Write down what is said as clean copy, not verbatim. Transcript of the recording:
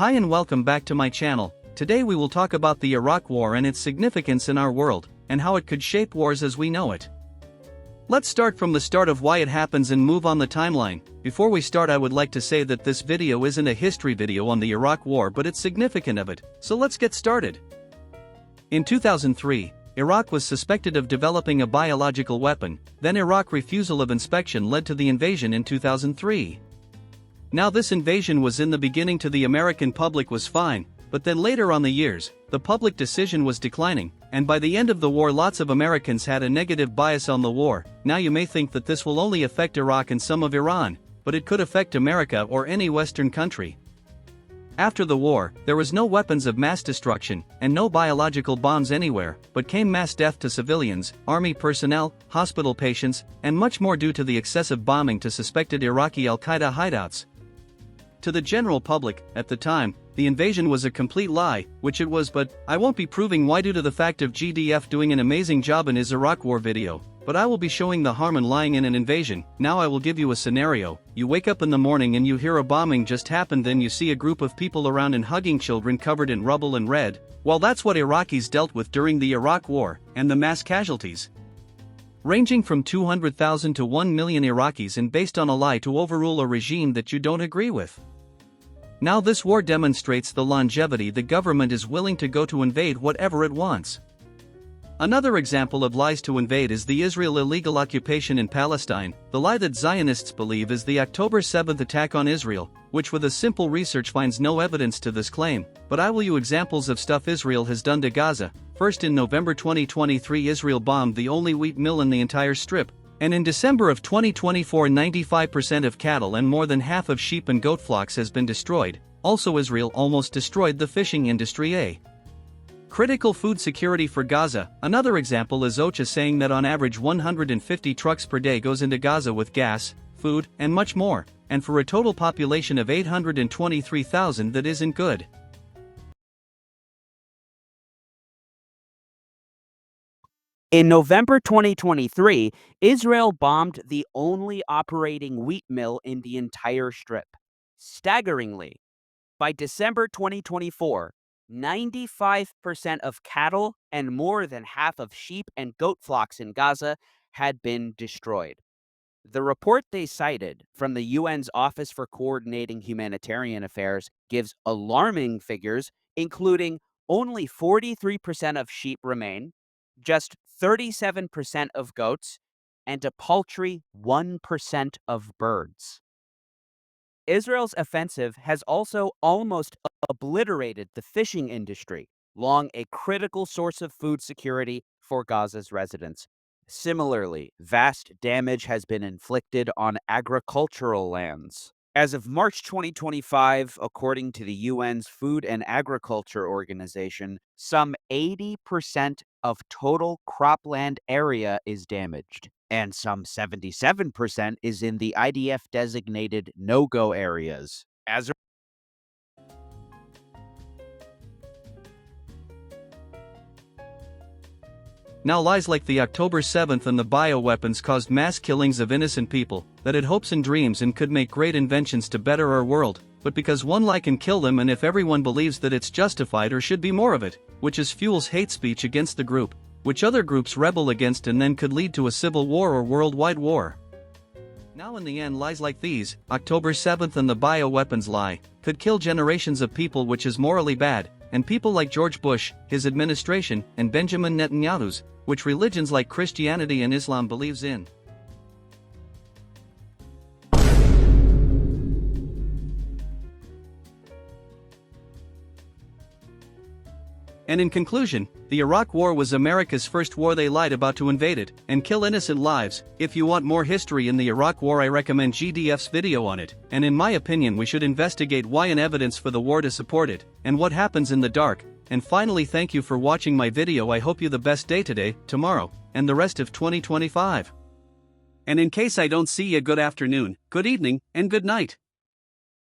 Hi and welcome back to my channel. Today we will talk about the Iraq War and its significance in our world, and how it could shape wars as we know it. Let's start from the start of why it happens and move on the timeline. Before we start, I would like to say that this video isn't a history video on the Iraq War, but it's significant of it, so let's get started. In 2003, Iraq was suspected of developing a biological weapon, then Iraq's refusal of inspection led to the invasion in 2003. Now this invasion was in the beginning to the American public was fine, but then later on the years, the public decision was declining, and by the end of the war lots of Americans had a negative bias on the war. Now you may think that this will only affect Iraq and some of Iran, but it could affect America or any Western country. After the war, there was no weapons of mass destruction, and no biological bombs anywhere, but came mass death to civilians, army personnel, hospital patients, and much more due to the excessive bombing to suspected Iraqi al-Qaeda hideouts. To the general public, at the time, the invasion was a complete lie, which it was, but I won't be proving why due to the fact of GDF doing an amazing job in his Iraq War video, but I will be showing the harm in lying in an invasion. Now I will give you a scenario. You wake up in the morning and you hear a bombing just happened, then you see a group of people around and hugging children covered in rubble and red. Well, that's what Iraqis dealt with during the Iraq War, and the mass casualties, ranging from 200,000 to 1 million Iraqis, and based on a lie to overrule a regime that you don't agree with. Now this war demonstrates the longevity the government is willing to go to invade whatever it wants. Another example of lies to invade is the Israel illegal occupation in Palestine. The lie that Zionists believe is the October 7th attack on Israel, which with a simple research finds no evidence to this claim, but I will use examples of stuff Israel has done to Gaza. First, in November 2023 Israel bombed the only wheat mill in the entire strip, and in December of 2024 95% of cattle and more than half of sheep and goat flocks has been destroyed. Also Israel almost destroyed the fishing industry. Critical food security for Gaza. Another example is OCHA saying that on average 150 trucks per day goes into Gaza with gas, food, and much more, and for a total population of 823,000 that isn't good. In November 2023, Israel bombed the only operating wheat mill in the entire strip. Staggeringly, by December 2024, 95% of cattle and more than half of sheep and goat flocks in Gaza had been destroyed. The report they cited from the UN's Office for Coordinating Humanitarian Affairs gives alarming figures, including only 43% of sheep remain, just 37% of goats, and a paltry 1% of birds. Israel's offensive has also almost obliterated the fishing industry, long a critical source of food security for Gaza's residents. Similarly, vast damage has been inflicted on agricultural lands. As of March 2025, according to the UN's Food and Agriculture Organization, some 80% of total cropland area is damaged, and some 77% is in the IDF-designated no-go areas. Now lies like the October 7th and the bioweapons caused mass killings of innocent people that had hopes and dreams and could make great inventions to better our world, but because one lie can kill them, and if everyone believes that it's justified or should be more of it, which is fuels hate speech against the group, which other groups rebel against, and then could lead to a civil war or worldwide war. Now in the end, lies like these, October 7th and the bioweapons lie, could kill generations of people, which is morally bad, and people like George Bush, his administration, and Benjamin Netanyahu's, which religions like Christianity and Islam believes in. And in conclusion, the Iraq War was America's first war they lied about to invade it and kill innocent lives. If you want more history in the Iraq War, I recommend GDF's video on it, and in my opinion we should investigate why and evidence for the war to support it, and what happens in the dark. And finally, thank you for watching my video. I hope you the best day today, tomorrow, and the rest of 2025. And in case I don't see you, good afternoon, good evening, and good night.